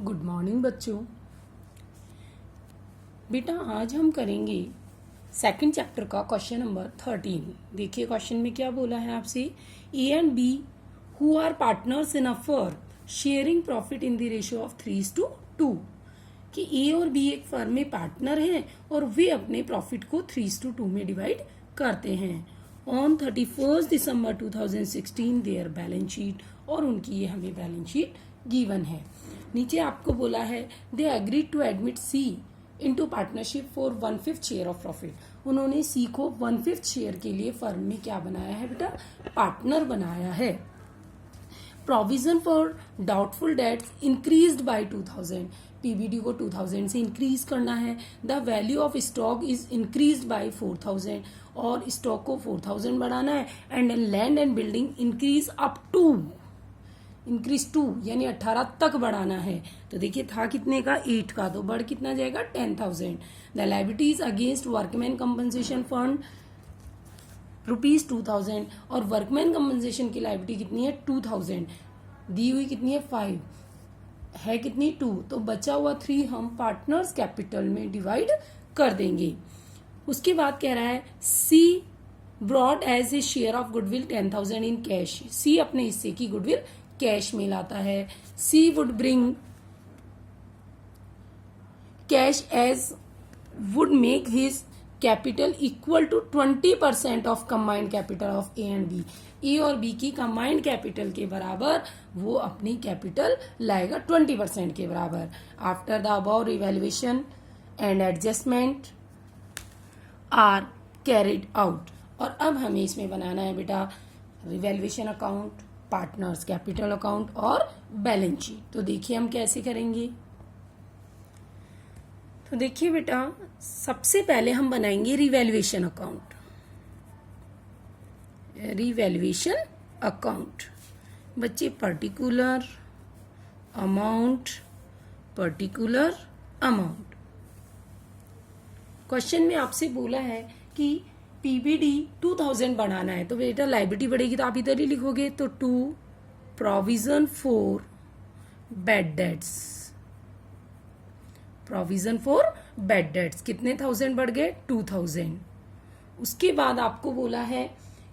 Good morning बच्चों। बेटा आज हम करेंगे सेकंड चैप्टर का क्वेश्चन नंबर 13। देखिए क्वेश्चन में क्या बोला है आपसे। A and B who are partners in a firm sharing profit in the ratio of 3:2 कि ए और बी एक फर्म में पार्टनर हैं और वे अपने प्रॉफिट को 3:2 में डिवाइड करते हैं। On 31 December 2016 their balance sheet, और उनकी ये हमें बैलेंस शीट गिवन है। नीचे आपको बोला है they agreed to admit C into partnership for 1/5 share of profit. उन्होंने सी को 1/5 शेयर के लिए फर्म में क्या बनाया है बेटा, पार्टनर बनाया है। Provision for doubtful debts increased by 2000, PBD को 2000 से इंक्रीज करना है। The value of stock is increased by 4000, और स्टॉक को 4000 बढ़ाना है। And land and building increase up to यानी 18 तक बढ़ाना है। तो देखिए था कितने का, 8 का, तो बढ़ कितना जाएगा 10,000। The liabilities against workman compensation fund ₹2000, और वर्कमैन कंपनसेशन की लायबिलिटी कितनी है 2000, दी हुई कितनी है 5 है, कितनी 2, तो बचा हुआ 3 हम पार्टनर्स कैपिटल में डिवाइड कर देंगे। उसके बाद कह रहा है C brought as a share of goodwill 10,000 in cash. C अपने हिस्से की गुडविल कैश में लाता है। C would bring cash as would make his capital equal to 20% of combined capital of A and B. A और B की combined capital के बराबर वो अपनी कैपिटल लाएगा 20% के बराबर। After the above revaluation and adjustment are carried out, और अब हमें इसमें बनाना है बेटा revaluation account, partners capital account और बैलेंस शीट। तो देखिए हम कैसे करेंगे। तो देखिए बेटा सबसे पहले हम बनाएंगे रिवैल्यूएशन अकाउंट। रिवैल्यूएशन अकाउंट बच्चे particular amount, particular amount. Question में आपसे बोला है कि पीबीडी 2000 बढ़ाना है, तो बेटा लायबिलिटी बढ़ेगी तो आप इधर ही लिखोगे, तो 2 provision for bad debts, provision for bad debts कितने 1000 बढ़ गए 2000। उसके बाद आपको बोला है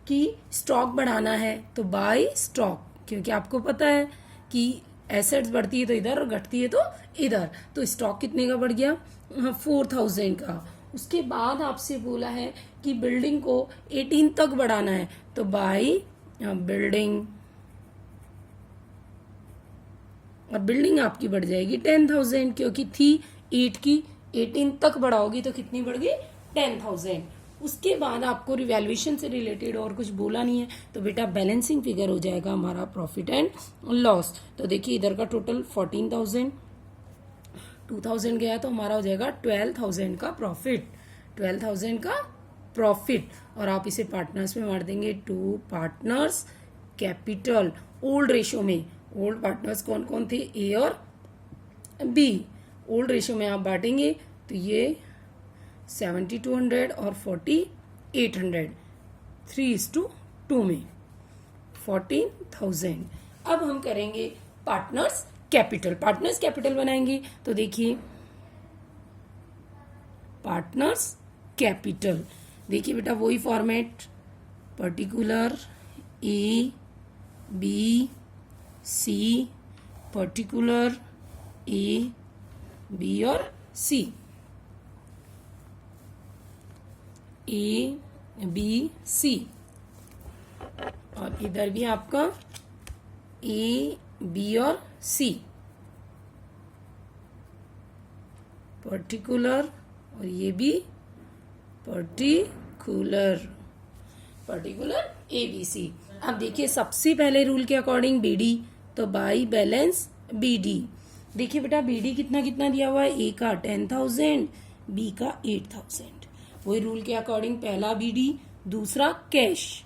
कि स्टॉक बढ़ाना है, तो बाय स्टॉक, क्योंकि आपको पता है कि एसेट्स बढ़ती है तो इधर और घटती है तो इधर, तो स्टॉक कितने का बढ़ गया 4000 का। उसके बाद आपसे बोला है कि बिल्डिंग को 18 तक बढ़ाना है, तो बाय बिल्डिंग, और बिल्डिंग आपकी बढ़ जाएगी 10,000, क्योंकि थी 8 की, 18 तक बढ़ाओगी तो कितनी बढ़ गई 10,000। उसके बाद आपको रिवैल्यूएशन से रिलेटेड और कुछ बोला नहीं है, तो बेटा बैलेंसिंग फिगर हो जाएगा हमारा प्रॉफिट एंड लॉस। तो देखिए इधर का टोटल 14,000, 2000 गया तो हमारा हो जाएगा 12,000 का प्रॉफिट, 12,000 का प्रॉफिट। और आप इसे पार्टनर्स में मार देंगे, 2 पार्टनर्स कैपिटल ओल्ड रेशियो में। ओल्ड पार्टनर्स कौन कौन थे, ए और बी। ओल्ड रेशियो में आप बांटेंगे तो ये 7200 और 4800, 3:2 में 14,000। अब हम करेंगे पार्टनर्स कैपिटल। पार्टनर्स कैपिटल बनाएंगे तो देखिए पार्टनर्स कैपिटल, देखिए बेटा वही format, particular A B C, particular A B और सी, ए बी सी, और इधर भी आपका ए बी और सी, पर्टिकुलर, और ये भी particular, particular A B C. अब देखिए सबसे पहले रूल के अकॉर्डिंग बीडी, तो बाई बैलेंस बीडी। देखिए बेटा बीडी कितना कितना दिया हुआ है, ए का 10,000, बी का 8,000। वही रूल के अकॉर्डिंग पहला बीडी, दूसरा कैश।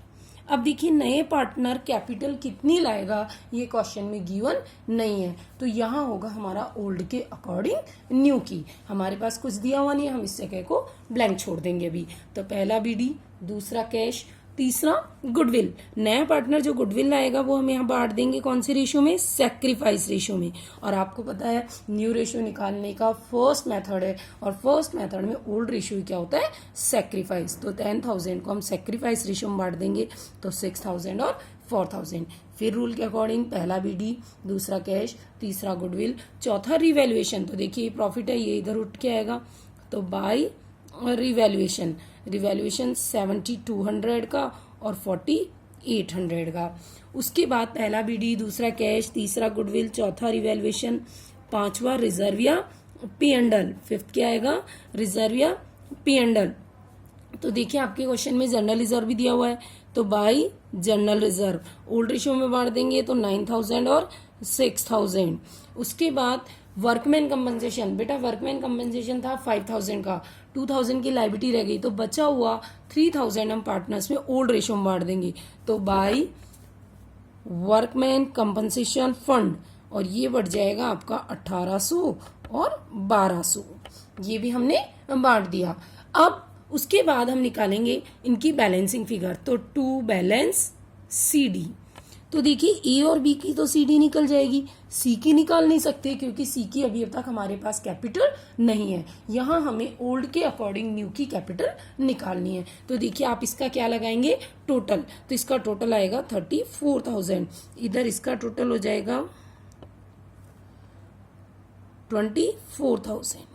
अब देखिए नए पार्टनर कैपिटल कितनी लाएगा ये क्वेश्चन में गिवन नहीं है, तो यहाँ होगा हमारा ओल्ड के अकॉर्डिंग न्यू की। हमारे पास कुछ दिया हुआ नहीं है, हम इस जगह को ब्लैंक छोड़ देंगे अभी। तो पहला बीडी, दूसरा कैश, तीसरा गुडविल, नया पार्टनर जो गुडविल लाएगा वो हम यहाँ बांट देंगे कौन से रेशियो में, सेक्रीफाइस रेशियो में। और आपको पता है न्यू रेशियो निकालने का फर्स्ट मेथड है, और फर्स्ट मेथड में ओल्ड रेशियो क्या होता है, सेक्रीफाइस। तो 10,000 को हम सेक्रीफाइस रेशियो में बांट देंगे तो 6,000 और 4,000। फिर रूल के अकॉर्डिंग पहला बीडी, दूसरा कैश, तीसरा गुडविल, चौथा रिवैल्यूएशन। तो देखिए प्रॉफिट है ये इधर उठ के आएगा, तो बाय रिवैल्यूएशन, रिवैल्यूएशन 7,200 का और 4,800 का। उसके बाद पहला बीडी, दूसरा कैश, तीसरा गुडविल, चौथा रिवैल्यूएशन, पांचवा रिजर्व या पी एंडल, फिफ्थ क्या आएगा, रिजर्व या पी एंडल। तो देखिए आपके क्वेश्चन में जनरल रिजर्व भी दिया हुआ है, तो bye general reserve old ratio में बांट देंगे तो 9,000 और 6,000। उसके बाद वर्कमैन कंपनसेशन, बेटा वर्कमैन कंपनसेशन था 5,000 का, 2,000 की लाइबिलिटी रह गई, तो बचा हुआ 3,000 हम पार्टनर्स में ओल्ड रेशियो में बांट देंगे, तो बाय वर्कमैन कंपनसेशन फंड, और ये बढ़ जाएगा आपका 1,800 और 1,200, ये भी हमने बांट दिया। अब उसके बाद हम निकालेंगे इनकी बैलेंसिंग फिगर, तो टू बैलेंस CD। तो देखिए ए और बी की तो CD निकल जाएगी, सी की निकाल नहीं सकते क्योंकि सी की अभी अब तक हमारे पास कैपिटल नहीं है। यहाँ हमें ओल्ड के अकॉर्डिंग न्यू की कैपिटल निकालनी है। तो देखिए आप इसका क्या लगाएंगे, टोटल, तो इसका टोटल आएगा 34,000, इधर इसका टोटल हो जाएगा 24,000।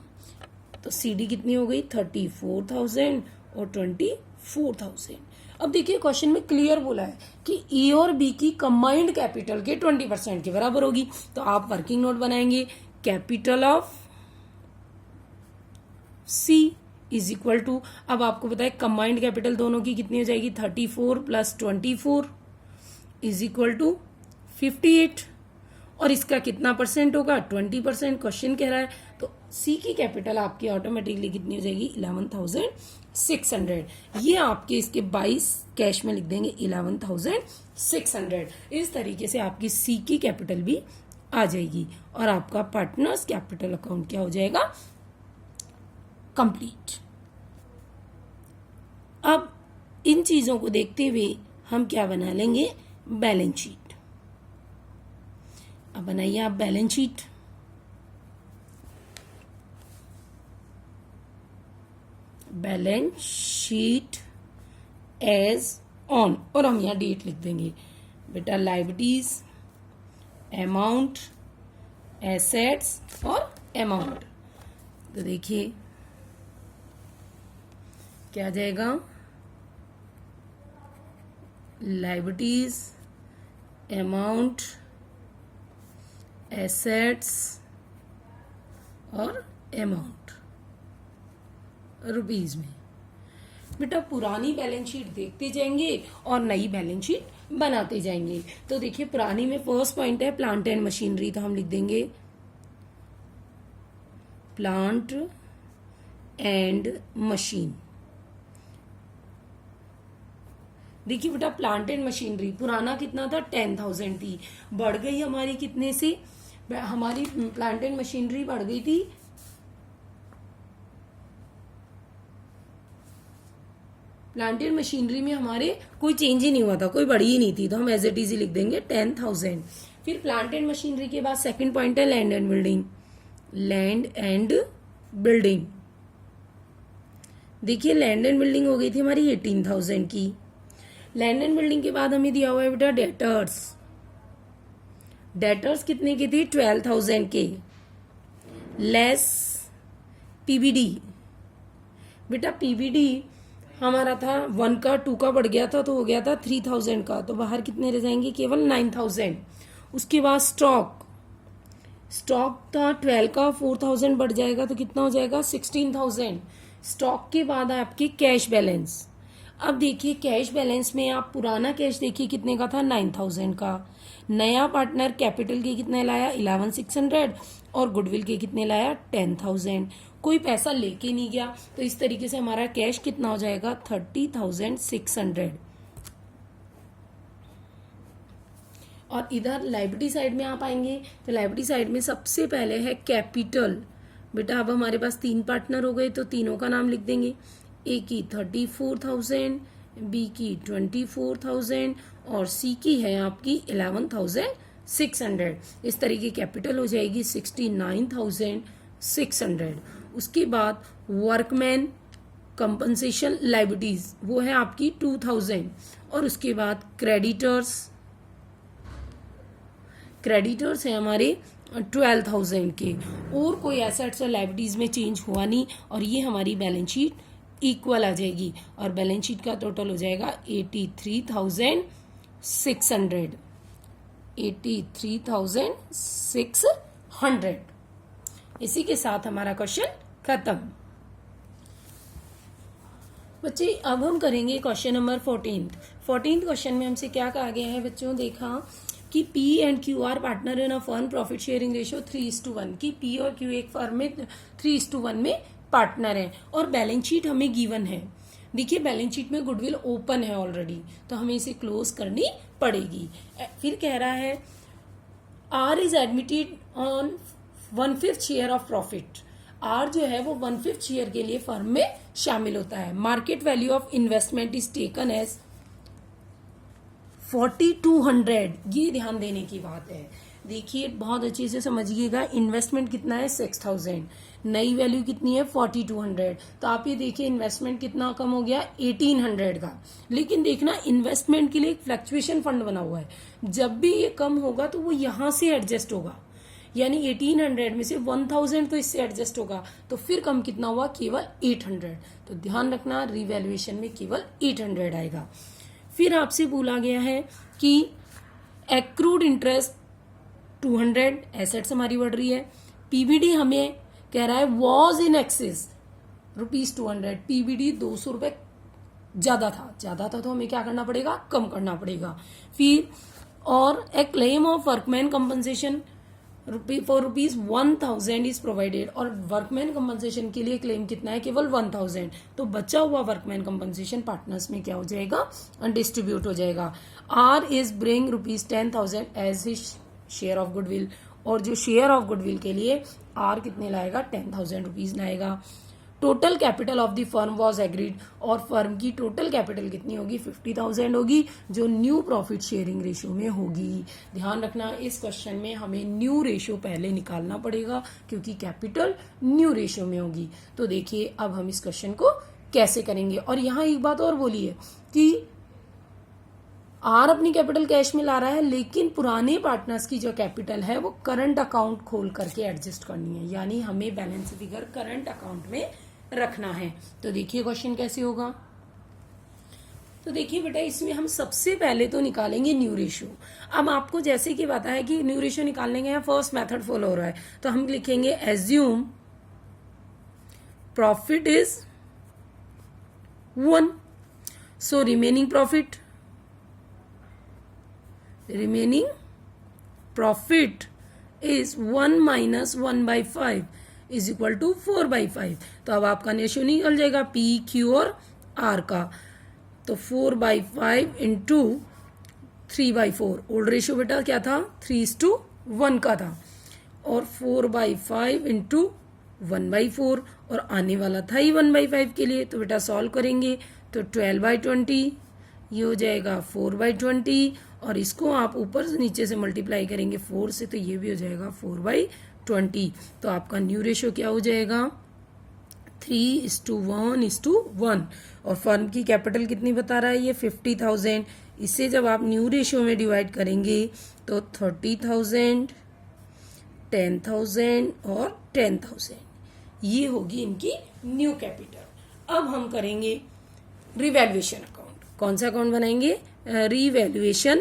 तो CD कितनी हो गई, 34,000 और 24,000। अब देखिए क्वेश्चन में क्लियर बोला है कि ए और बी की कंबाइंड कैपिटल के 20% के बराबर होगी। तो आप वर्किंग नोट बनाएंगे, capital of C is equal to, अब आपको पता है कंबाइंड कैपिटल दोनों की कितनी हो जाएगी, 34 + 24 इज इक्वल टू 58, और इसका कितना परसेंट होगा, 20%। क्वेश्चन कह रहा है तो सी की कैपिटल आपकी ऑटोमेटिकली कितनी हो जाएगी, 11,600। ये आपके इसके 22 कैश में लिख देंगे 11,600। इस तरीके से आपकी सी की कैपिटल भी आ जाएगी और आपका पार्टनर्स कैपिटल अकाउंट क्या हो जाएगा, कंप्लीट। अब इन चीजों को देखते हुए हम क्या बना लेंगे, बैलेंस शीट। अब बनाइए आप balance sheet. Balance sheet as on, और हम यहां डेट लिख देंगे बेटा, लाइबिलिटीज, अमाउंट, एसेट्स और अमाउंट। तो देखिए क्या आ जाएगा, लाइबिलिटीज, अमाउंट, एसेट्स और अमाउंट रुपीज में। बेटा पुरानी बैलेंस शीट देखते जाएंगे और नई बैलेंस शीट बनाते जाएंगे। तो देखिए पुरानी में फर्स्ट पॉइंट है प्लांट एंड मशीनरी, तो हम लिख देंगे प्लांट एंड मशीन। देखिए बेटा प्लांट एंड मशीनरी पुराना कितना था, 10,000 थी, बढ़ गई हमारी कितने से, हमारी प्लांट एंड मशीनरी बढ़ गई थी, प्लांट एंड मशीनरी में हमारे कोई चेंज ही नहीं हुआ था, कोई बढ़ी ही नहीं थी, तो हम एज इट इज लिख देंगे 10,000। फिर प्लांट एंड मशीनरी के बाद सेकंड पॉइंट है land and building. Land and building, देखिए लैंड एंड बिल्डिंग हो गई थी हमारी 18,000 की। लैंड एंड बिल्डिंग के बाद हमें दिया हुआ है बेटा डेटर्स। डेटर्स कितने की थी, 12,000 के, लेस पीबीडी। बेटा पीबीडी हमारा था 1 का, 2 का बढ़ गया था तो हो गया था 3,000 का, तो बाहर कितने रह जाएंगे, केवल 9,000। उसके बाद स्टॉक, स्टॉक था 12 का, 4,000 बढ़ जाएगा तो कितना हो जाएगा, 16,000। स्टॉक के बाद आपके कैश बैलेंस। अब देखिए कैश बैलेंस में आप पुराना कैश देखिए कितने का था, 9,000 का। नया पार्टनर कैपिटल के कितने लाया, 11,600, और गुडविल के कितने लाया, 10,000। कोई पैसा लेके नहीं गया, तो इस तरीके से हमारा कैश कितना हो जाएगा, 30,600। और इधर लाइबिलिटी साइड में आप आएंगे तो लाइबिलिटी साइड में सबसे पहले है कैपिटल। बेटा अब हमारे पास 3 पार्टनर हो गए तो तीनों का नाम लिख देंगे। ए की 34,000, बी की 24,000 और सी की है आपकी 11,600। इस तरह की कैपिटल हो जाएगी 69,600। उसके बाद वर्कमैन कंपनसेशन लाइबिलिटीज वो है आपकी 2,000 और उसके बाद क्रेडिटर्स है हमारे 12,000 के। और कोई एसेट्स और लाइबिलिटीज में चेंज हुआ नहीं और ये हमारी बैलेंस शीट इक्वल आ जाएगी और बैलेंस शीट का टोटल हो जाएगा 83,600। 83,600। इसी के साथ हमारा क्वेश्चन खत्म। बच्चे अब हम करेंगे क्वेश्चन नंबर 14 क्वेश्चन में हमसे क्या कहा गया है बच्चों, देखा कि P and Q are partner in a firm profit sharing ratio 3:1 की P और Q एक फर्म में 3:1 में पार्टनर है और बैलेंस शीट हमें गिवन है। देखिए बैलेंस शीट में गुडविल ओपन है ऑलरेडी तो हमें इसे क्लोज करनी पड़ेगी। फिर कह रहा है R is admitted on 1/5 share of profit. R जो है वो 1/5 शेयर के लिए फर्म में शामिल होता है। Market value of investment is taken as 4,200। ये ध्यान देने की बात है। देखिए बहुत अच्छे से समझिएगा, इन्वेस्टमेंट कितना है 6,000, नई वैल्यू कितनी है 4,200। तो आप ये देखिए इन्वेस्टमेंट कितना कम हो गया 1,800 का। लेकिन देखना इन्वेस्टमेंट के लिए एक फ्लक्चुएशन फंड बना हुआ है, जब भी ये कम होगा तो वो यहां से एडजस्ट होगा, यानी 1,800 में से 1,000 तो इससे एडजस्ट होगा, तो फिर कम कितना हुआ केवल 800। तो ध्यान रखना रिवैल्यूएशन में केवल 800 आएगा। फिर आपसे बोला गया है कि एक्रूड इंटरेस्ट 200, एसेट्स हमारी बढ़ रही है। पीबीडी हमें कह रहा है वॉज इन एक्सेस ₹200, पीबीडी 200 रुपए ज्यादा था तो हमें क्या करना पड़ेगा, कम करना पड़ेगा। फिर और a claim of workman compensation for ₹1,000 is provided, और वर्कमैन कंपनसेशन के लिए क्लेम कितना है, केवल 1,000। तो बचा हुआ वर्कमैन कंपनसेशन पार्टनर्स में क्या हो जाएगा, डिस्ट्रीब्यूट हो जाएगा। R is bring ₹10,000 as his share of goodwill, और जो शेयर ऑफ गुडविल के लिए आर कितने लाएगा, ₹10,000 लाएगा। Total capital of the firm was agreed, और फर्म की टोटल कैपिटल कितनी होगी 50,000 होगी, जो न्यू प्रॉफिट शेयरिंग रेशियो में होगी। ध्यान रखना इस क्वेश्चन में हमें न्यू रेशियो पहले निकालना पड़ेगा क्योंकि कैपिटल न्यू रेशियो में होगी। तो देखिए अब हम इस क्वेश्चन को कैसे करेंगे। और यहाँ एक बात और बोली है कि आर अपनी कैपिटल कैश में ला रहा है, लेकिन पुराने पार्टनर्स की जो कैपिटल है वो करंट अकाउंट खोल करके एडजस्ट करनी है, यानी हमें बैलेंस फिगर करंट अकाउंट में रखना है। तो देखिए क्वेश्चन कैसे होगा। तो देखिए बेटा इसमें हम सबसे पहले तो निकालेंगे न्यू रेशियो। अब आपको जैसे कि पता है कि न्यू रेशियो निकालने के फर्स्ट मेथड फॉलो हो रहा है, तो हम लिखेंगे assume profit is 1, so remaining profit is 1 - 1/5 is equal to 4/5। तो अब आपका रेशियो निकल जाएगा P, Q और R का। तो 4/5 इंटू 3/4, ओल्ड रेशियो बेटा क्या था 3:1 का था, और 4/5 इंटू 1/4, और आने वाला था ही 1/5 के लिए। तो बेटा सॉल्व करेंगे तो 12/20 ये हो जाएगा 4/20, और इसको आप ऊपर से नीचे से मल्टीप्लाई करेंगे 4 से, तो ये भी हो जाएगा 4/20। तो आपका न्यू रेशियो क्या हो जाएगा 3:1:1, और फर्म की कैपिटल कितनी बता रहा है ये 50,000। इसे जब आप न्यू रेशियो में डिवाइड करेंगे तो 30,000, 10,000 और 10,000, ये होगी इनकी न्यू कैपिटल। अब हम करेंगे रिवैल्यूएशन अकाउंट। कौन सा अकाउंट बनाएंगे, रिवैल्यूएशन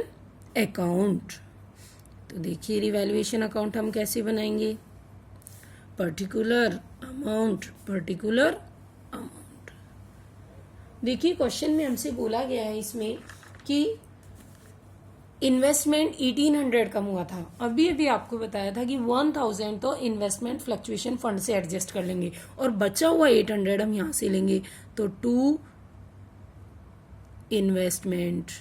अकाउंट। तो देखिए रिवैल्यूएशन अकाउंट हम कैसे बनाएंगे, पर्टिकुलर अमाउंट। देखिए क्वेश्चन में हमसे बोला गया है इसमें कि इन्वेस्टमेंट 1,800 कम हुआ था। अभी आपको बताया था कि 1,000 तो इन्वेस्टमेंट फ्लक्चुएशन फंड से एडजस्ट कर लेंगे, और बचा हुआ 800 हम यहां से लेंगे। तो 2 इन्वेस्टमेंट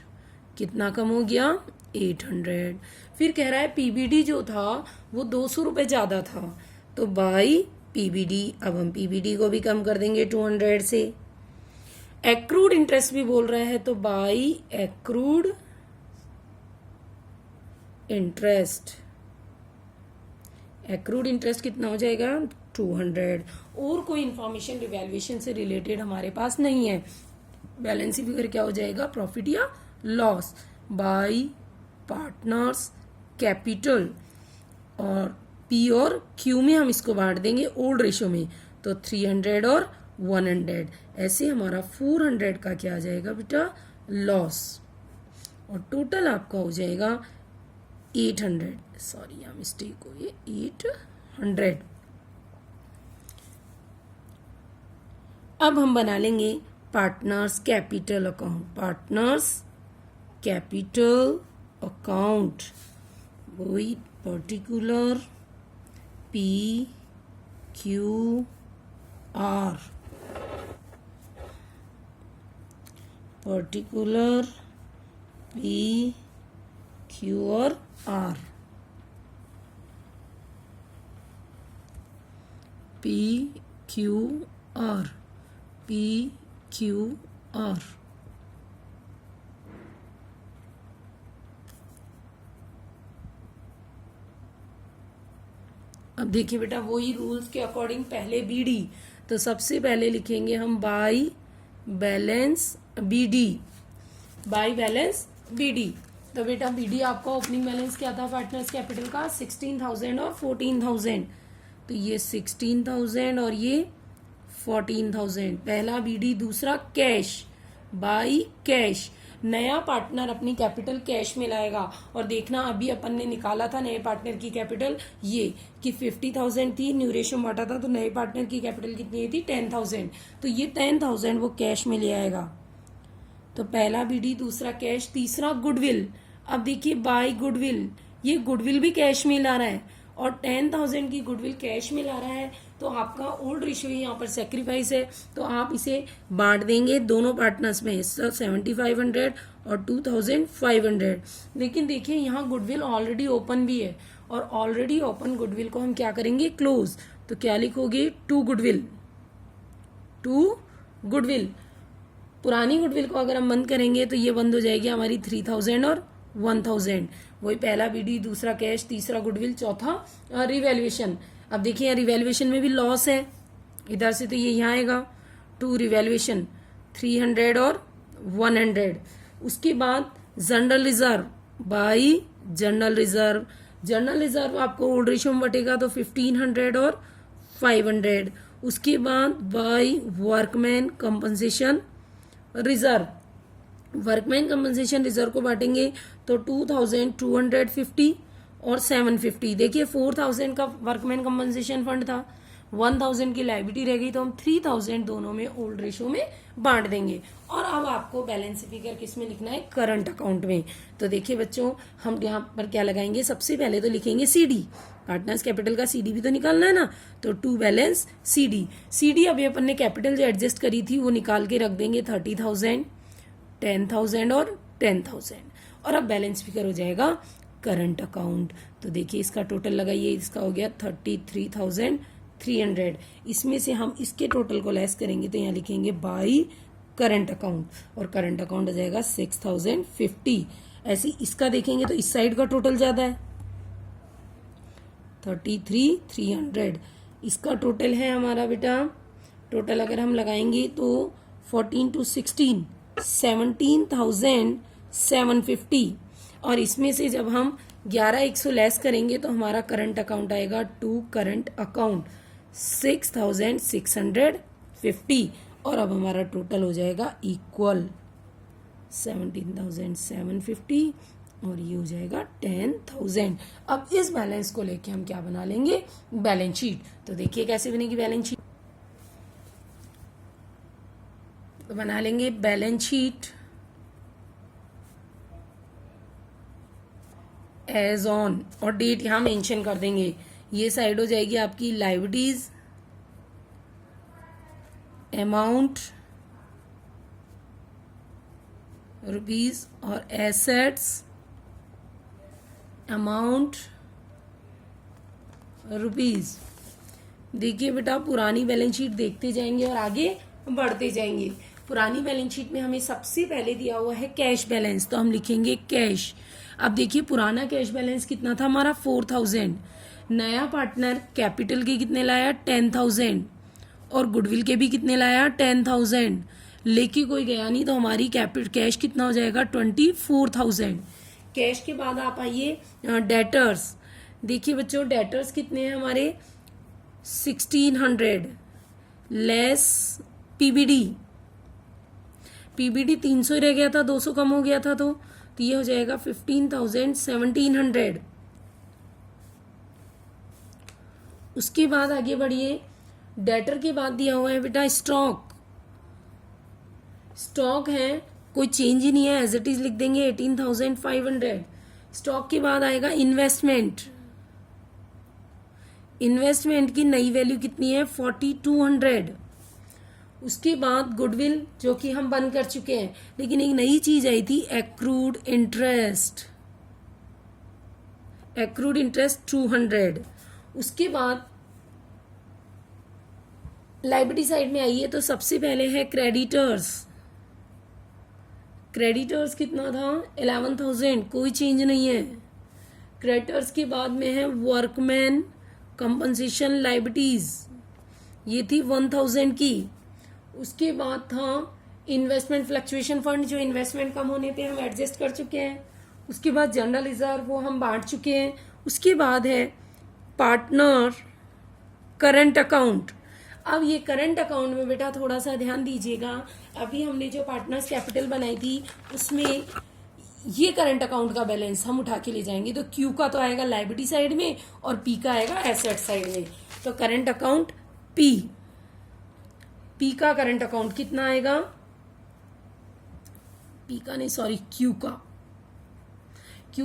कितना कम हो गया 800। फिर कह रहा है पीबीडी जो था वो 200 रुपए ज्यादा था, तो बाई पीबीडी। अब हम पीबीडी को भी कम कर देंगे 200 से। एक्रूड इंटरेस्ट भी बोल रहा है, तो by accrued interest. Accrued interest कितना हो जाएगा 200। और कोई इंफॉर्मेशन रिवैल्यूएशन से रिलेटेड हमारे पास नहीं है। बैलेंस फिगर क्या हो जाएगा, प्रॉफिट या लॉस बाय पार्टनर्स कैपिटल, और पी और क्यू में हम इसको बांट देंगे ओल्ड रेशो में, तो 300 और 100। ऐसे हमारा 400 का क्या आ जाएगा बेटा, लॉस। और टोटल आपका हो जाएगा 800, सॉरी यहाँ मिस्टेक हो गई, 800। अब हम बना लेंगे partners capital account. Partners capital account, वही particular P Q R, particular P Q और R, P Q R, P Q R. अब देखिए बेटा, वही रूल्स के अकॉर्डिंग पहले बीडी, तो सबसे पहले लिखेंगे हम by balance BD, by balance BD. तो बेटा बीडी आपका ओपनिंग बैलेंस क्या था पार्टनर्स कैपिटल का, 16,000 और 14,000। तो ये 16,000 और ये 14,000, पहला बीडी। दूसरा कैश, बाई कैश, नया पार्टनर अपनी कैपिटल कैश में लाएगा। और देखना अभी अपन ने निकाला था नए पार्टनर की कैपिटल ये कि 50,000 थी, न्यू रेशो में बांटा था, तो नए पार्टनर की कैपिटल कितनी थी 10,000। तो ये 10,000 वो कैश में ले आएगा। तो पहला बीडी, दूसरा कैश, तीसरा गुडविल। अब देखिए बाय गुडविल, ये गुडविल भी कैश में ला रहा है और 10,000 की गुडविल कैश में ला रहा है, तो आपका ओल्ड रेशियो यहाँ पर सेक्रीफाइस है, तो आप इसे बांट देंगे दोनों पार्टनर्स में, 7,500 और 2,500। लेकिन देखिए यहाँ गुडविल ऑलरेडी ओपन भी है, और ऑलरेडी ओपन गुडविल को हम क्या करेंगे, क्लोज। तो क्या लिखोगे, टू गुडविल, टू गुडविल। पुरानी गुडविल को अगर हम बंद करेंगे तो ये बंद हो जाएगी हमारी 3,000 और 1,000। वही पहला बीडी, दूसरा कैश, तीसरा गुडविल, चौथा रिवैल्यूएशन। अब देखिए रिवैल्यूएशन में भी लॉस है, इधर से तो ये यहाँ आएगा, टू रिवैल्यूएशन 300 और 100। उसके बाद general reserve, by general reserve. General reserve आपको ओल्ड रेशियो में बटेगा तो 1,500 और 500। उसके बाद by workman compensation reserve, workman compensation reserve को बांटेंगे तो 2,250 और 750। देखिए 4,000 का वर्कमैन कंपनसेशन फंड था, 1,000 की लायबिलिटी रह गई, तो हम 3,000 दोनों में ओल्ड रेशो में बांट देंगे। और अब आपको बैलेंस फिगर किस में लिखना है, करंट अकाउंट में। तो देखिए बच्चों, हम यहाँ पर क्या लगाएंगे, सबसे पहले तो लिखेंगे सीडी, पार्टनर्स कैपिटल का सीडी भी तो निकालना है ना, तो टू बैलेंस सीडी। सीडी अभी अपन ने कैपिटल जो एडजस्ट करी थी वो निकाल के रख देंगे, 30,000, 10,000 और 10,000। और अब बैलेंस फिगर हो जाएगा करंट अकाउंट। तो देखिए इसका टोटल लगाइए, इसका हो गया 33,300। इसमें से हम इसके टोटल को लेस करेंगे तो यहाँ लिखेंगे बाई करंट अकाउंट, और करंट अकाउंट हो जाएगा 6,050। ऐसे इसका देखेंगे तो इस साइड का टोटल ज्यादा है, 33,300। इसका टोटल है हमारा बेटा, टोटल अगर हम लगाएंगे तो 14 to 16, 17,750। और इसमें से जब हम 11,100 लेस करेंगे तो हमारा करंट अकाउंट आएगा, टू करंट अकाउंट 6,650। और अब हमारा टोटल हो जाएगा इक्वल 17,750 और ये हो जाएगा 10,000। अब इस बैलेंस को लेके हम क्या बना लेंगे, बैलेंस शीट। तो देखिए कैसे बनेगी बैलेंस शीट, तो बना लेंगे बैलेंस शीट एज ऑन, और डेट यहां मेंशन कर देंगे। ये साइड हो जाएगी आपकी लायबिलिटीज, अमाउंट रुपीज, और एसेट्स अमाउंट रुपीज। देखिए बेटा पुरानी बैलेंस शीट देखते जाएंगे और आगे बढ़ते जाएंगे। पुरानी बैलेंस शीट में हमें सबसे पहले दिया हुआ है कैश बैलेंस, तो हम लिखेंगे कैश। अब देखिए पुराना कैश बैलेंस कितना था हमारा 4000, नया पार्टनर कैपिटल के कितने लाया 10,000 और गुडविल के भी कितने लाया 10,000, लेके कोई गया नहीं तो हमारी कैश कितना हो जाएगा 24,000। कैश के बाद आप आइए डेटर्स। देखिए बच्चों डेटर्स कितने हैं हमारे 1600 लेस पीबीडी 300 ही रह गया था, 200 कम हो गया था, तो ये हो जाएगा 15,1700। उसके बाद आगे बढ़िए, डेटर के बाद दिया हुआ है बेटा स्टॉक है, कोई चेंज ही नहीं है, एज इट इज लिख देंगे 18,500। स्टॉक के बाद आएगा इन्वेस्टमेंट की नई वैल्यू कितनी है 4200। उसके बाद गुडविल जो कि हम बंद कर चुके हैं, लेकिन एक नई चीज आई थी एक्रूड इंटरेस्ट 200। उसके बाद लाइबिलिटी साइड में आइए तो सबसे पहले है क्रेडिटर्स कितना था 11,000, कोई चेंज नहीं है। क्रेडिटर्स के बाद में है वर्कमैन कंपनसेशन लाइबिलिटीज, ये थी 1,000 की। उसके बाद था इन्वेस्टमेंट फ्लक्चुएशन फंड, जो इन्वेस्टमेंट कम होने पे हम एडजस्ट कर चुके हैं। उसके बाद जनरल रिजर्व, वो हम बांट चुके हैं। उसके बाद है पार्टनर करंट अकाउंट। अब ये करंट अकाउंट में बेटा थोड़ा सा ध्यान दीजिएगा, अभी हमने जो पार्टनर्स कैपिटल बनाई थी उसमें ये करंट अकाउंट का बैलेंस हम उठा के ले जाएंगे, तो क्यू का तो आएगा लाइबिलिटी साइड में और पी का आएगा एसेट साइड में। तो करंट अकाउंट पी का करंट अकाउंट कितना आएगा, क्यू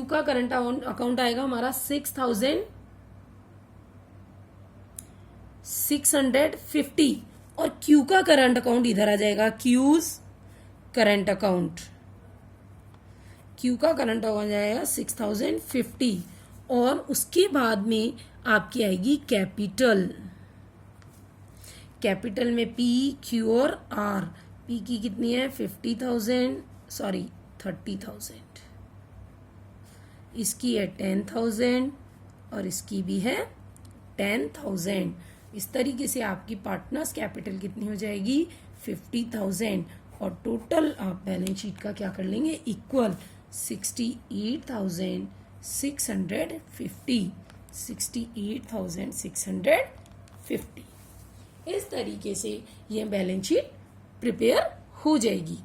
का करंट अकाउंट आएगा हमारा 6,650 और क्यू का करंट अकाउंट इधर आ जाएगा, क्यू का करंट अकाउंट जाएगा 6,050 और उसके बाद में आपकी आएगी कैपिटल में पी क्यू और आर। पी की कितनी है 30,000, इसकी है 10,000 और इसकी भी है 10,000। इस तरीके से आपकी पार्टनर्स कैपिटल कितनी हो जाएगी 50,000 और टोटल आप बैलेंस शीट का क्या कर लेंगे इक्वल 68,650। इस तरीके से यह बैलेंस शीट प्रिपेयर हो जाएगी।